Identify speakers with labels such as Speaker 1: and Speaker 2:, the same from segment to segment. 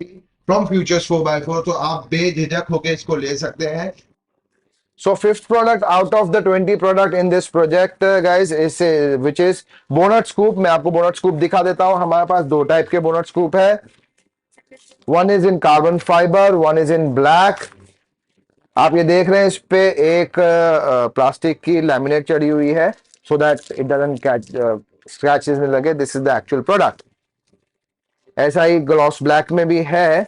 Speaker 1: From futures 4x4, तो आप बेझिझक होकर इसको ले सकते हैं।
Speaker 2: So fifth product out of the 20 product in this project, guys, is which is bonnet scoop. मैं आपको bonnet scoop दिखा देता हूं। हमारे पास दो टाइप के bonnet scoop है। One is in carbon fiber, one is in black. आप ये देख रहे हैं, इस पे एक प्लास्टिक की लैमिनेट चढ़ी हुई है, सो that it doesn't catch scratches नहीं लगे। This is the actual product. ऐसा ही ग्लॉस ब्लैक में भी है।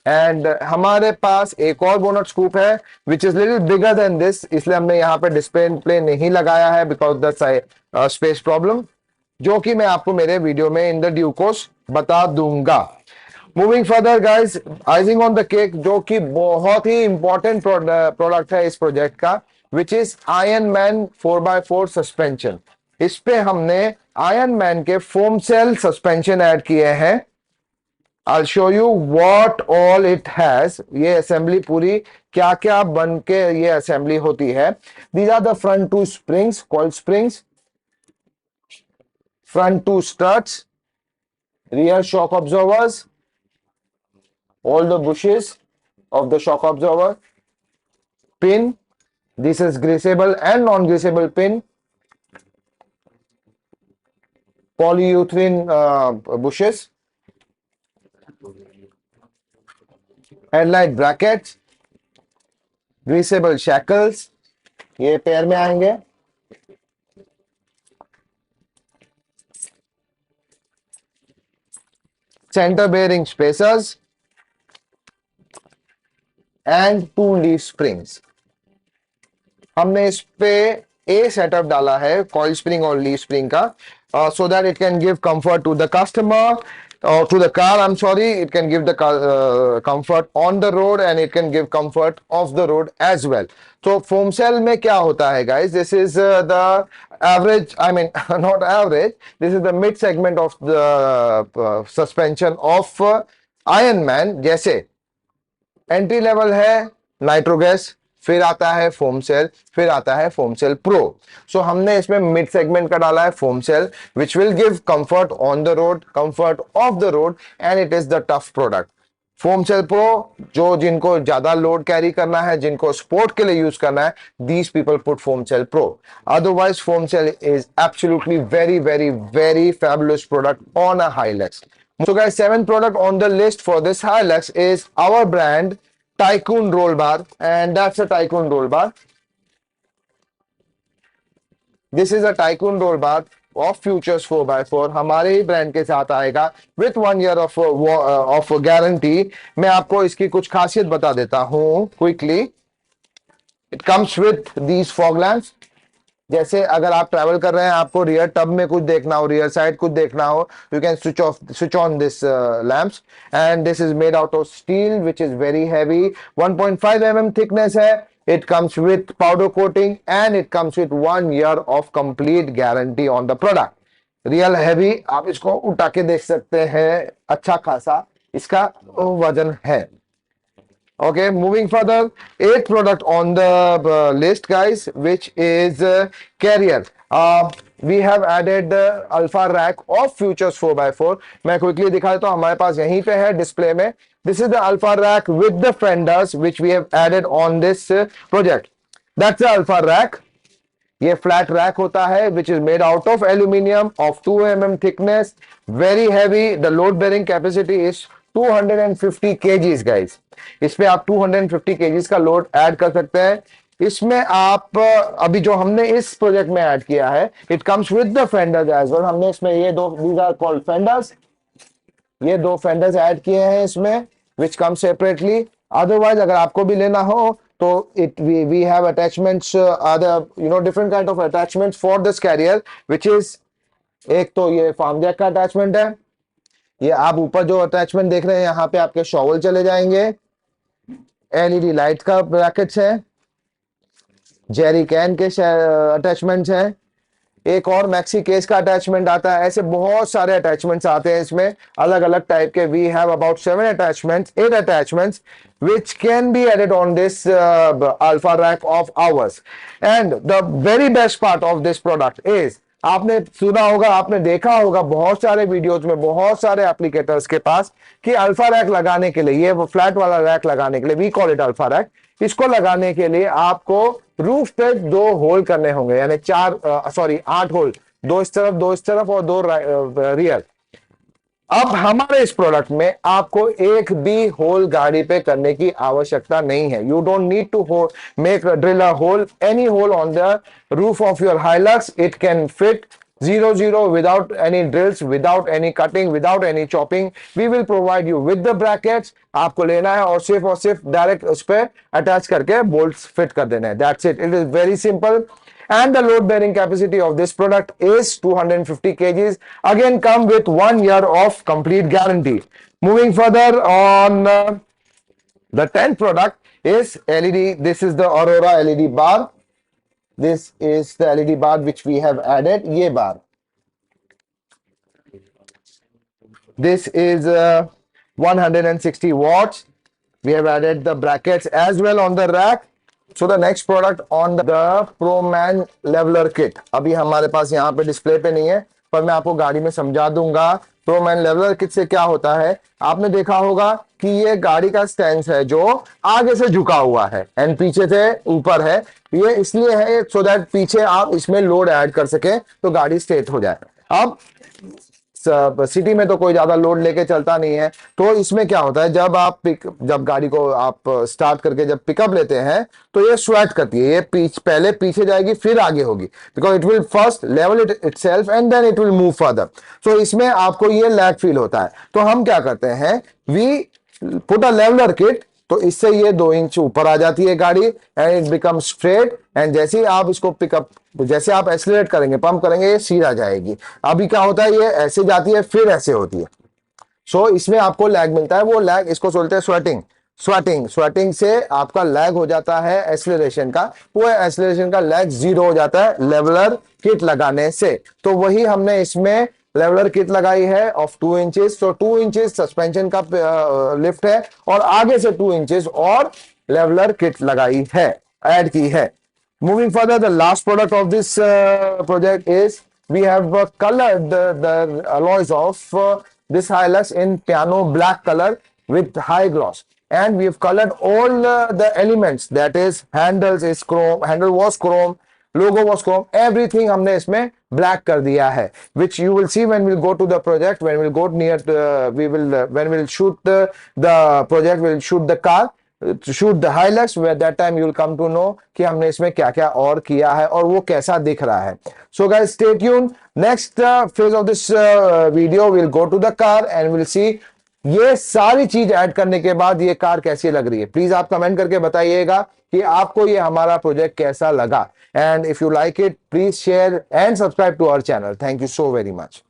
Speaker 2: एंड हमारे पास एक और बोनट स्कूप है which is little bigger than this, इसलिए हमने यहाँ पे डिस्प्ले नहीं लगाया है बिकॉज द स्पेस प्रॉब्लम, जो कि मैं आपको मेरे वीडियो में इन द ड्यू कोर्स बता दूंगा। Moving further guys, icing on the cake, जो कि बहुत ही इंपॉर्टेंट प्रोडक्ट है इस प्रोजेक्ट का, which is iron man 4x4 suspension. इस पे हमने आयरन मैन के फोम सेल सस्पेंशन ऐड किए हैं। I'll show you what all it has. ये असेंबली पूरी क्या क्या बन के ये असेंबली होती है। These are the front two springs, coil springs, front two struts, rear shock absorbers, all the bushes of the shock absorber, pin. This is greasable and non-greasable pin, polyurethane bushes, headlight brackets, greasable shackles, ये pair में आएंगे। Center bearing spacers and two leaf springs. हमने इस पे ए setup डाला है coil spring और leaf spring का, so that it can give comfort to the customer or to the car, I'm sorry, it can give the comfort on the road and it can give comfort off the road as well. So foam cell में क्या होता है guys, this is the average, I mean not average, this is the mid segment of the suspension of Iron Man। जैसे entry level है नाइट्रोगैस, फिर आता है foam cell, फिर आता है फोम सेल प्रो। सो हमने इसमें मिड सेगमेंट का डाला है foam cell which will give comfort on the road, comfort off the road, and it is the tough product. Foam cell pro, जो जिनको ज्यादा लोड कैरी करना है, जिनको स्पोर्ट के लिए यूज करना है, these people put foam cell pro. Otherwise foam cell is absolutely very very very fabulous product on a Hilux. So guys, seventh product on the list for this Hilux is our brand Tycoon roll bar, and that's a Tycoon roll bar. This is a Tycoon roll bar of Futures 4x4, हमारे ही brand के साथ आएगा with 1 year of guarantee। मैं आपको इसकी कुछ खासियत बता देता हूं quickly. It comes with these fog lamps। जैसे अगर आप ट्रैवल कर रहे हैं, आपको रियर टब में कुछ देखना हो, रियर साइड कुछ देखना हो, you can switch on this lamps, and this is made out of steel which is very heavy. 1.5 mm thickness है। It comes with powder coating and it comes with 1 year of complete guarantee on the product. Real heavy, आप इसको उठा के देख सकते हैं, अच्छा खासा इसका वजन है। Okay, moving further, eighth product on the list, guys, which is Carrier. We have added the Alpha Rack of Futures 4x4. मैं quickly दिखा देता हूँ, हमारे पास यहीं पे है डिस्प्ले में। This is the Alpha Rack with the fenders which we have added on this project. That's the Alpha Rack. ये फ्लैट रैक होता है which is made out of aluminium of 2 mm thickness, very heavy. The load bearing capacity is 250 kgs guys. इसमें आप 250 kgs का load add कर सकते हैं। इसमें आप अभी जो हमने इस प्रोजेक्ट में ऐड किया है, it comes with the fenders as well. हमने इसमें ये दो, दीज आर कॉल्ड फेंडर्स, ये दो फेंडर्स ऐड किए हैं इसमें विच कम सेपरेटली। अदरवाइज अगर आपको भी लेना हो तो we have attachments, other different kind of attachments for this carrier which is, एक तो ये फार्म जैक का अटैचमेंट है। ये आप ऊपर जो अटैचमेंट देख रहे हैं, यहाँ पे आपके शॉवल चले जाएंगे। एलईडी लाइट का ब्रैकेट्स है, जेरी कैन के अटैचमेंट्स हैं, एक और मैक्सी केस का अटैचमेंट आता है। ऐसे बहुत सारे अटैचमेंट्स आते हैं इसमें, अलग अलग टाइप के। We have about 7 attachments, 8 attachments which can be added on this Alpha Rack of ours. And the very best part of this product is आपने सुना होगा, आपने देखा होगा बहुत सारे वीडियोस में, बहुत सारे एप्लीकेटर्स के पास कि अल्फा रैक लगाने के लिए, ये वो फ्लैट वाला रैक लगाने के लिए, we call it Alpha rack, इसको लगाने के लिए आपको रूफ पे 2 होल करने होंगे, यानी 8 होल, 2 इस तरफ और 2 रियर। अब हमारे इस प्रोडक्ट में आपको एक भी होल गाड़ी पे करने की आवश्यकता नहीं है। You don't need to make drill a hole, any hole on the roof of your Hilux, it can fit 0 0 without any drills, without any cutting, without any chopping. We will provide you with the brackets. आपको लेना है और सिर्फ direct उस पर attach करके bolts fit कर देना है। That's it, it is very simple. And the load bearing capacity of this product is 250 kgs. Again, come with 1 year of complete guarantee. Moving further on, the 10th product is LED. This is the Aurora LED bar. This is the LED bar which we have added. Ye bar. This is 160 watts. We have added the brackets as well on the rack. So the next product on the ProMan leveler kit. अभी हमारे पास यहाँ पे display पे नहीं है, पर मैं आपको गाड़ी में समझा दूंगा। ProMan leveler kit से क्या होता है, आपने देखा होगा कि ये गाड़ी का स्टैंड है जो आगे से झुका हुआ है एंड पीछे से ऊपर है। ये इसलिए है सो दैट पीछे आप इसमें लोड ऐड कर सके तो गाड़ी स्ट्रेट हो जाए। अब सिटी में तो कोई ज्यादा लोड लेके चलता नहीं है, तो इसमें क्या होता है, जब गाड़ी को आप स्टार्ट करके जब पिकअप लेते हैं तो ये स्वेट करती है, ये पहले पीछे जाएगी फिर आगे होगी, because it will first level itself and then it will move further. So इसमें आपको ये लैग फील होता है। तो हम क्या करते हैं, we put a leveller kit, तो इससे ये 2 इंच ऊपर आ जाती है गाड़ी and it become straight. And जैसे ही आप इसको पिकअप, जैसे आप एक्सीलरेट करेंगे, पंप करेंगे, ये सीधा जाएगी। अभी क्या होता है, ये ऐसे जाती है फिर ऐसे होती है। सो इसमें आपको लैग मिलता है, वो लैग इसको बोलते हैं स्वेटिंग। स्वेटिंग से आपका लैग हो जाता है एक्सीलरेशन का, वो एक्सीलरेशन का लैग 0 हो जाता है लेवलर किट लगाने से। तो वही हमने इसमें लेवलर किट लगाई है ऑफ 2 इंचेस। तो 2 इंचेस सस्पेंशन का लिफ्ट है और आगे से 2 इंचेस और लेवलर किट लगाई है, ऐड की है। Moving further, the last product of this project is we have colored the alloys of this Hilux in piano black color with high gloss, and we have colored all the elements, that is handles is chrome, handle was chrome, logo was chrome, everything हमने इसमें black कर दिया है, which you will see when we'll go to the project, when we'll go near when we'll shoot the project, we'll shoot the car, shoot the highlights, where that time you will come to know कि हमने इसमें क्या क्या और किया है और वो कैसा दिख रहा है। So guys, stay tuned. Next phase of this video we'll go to the car and we'll see ये सारी चीज ऐड करने के बाद ये कार कैसी लग रही है। प्लीज आप कमेंट करके बताइएगा कि आपको ये हमारा प्रोजेक्ट कैसा लगा। And if you like it, please share and subscribe to our channel. Thank you so very much.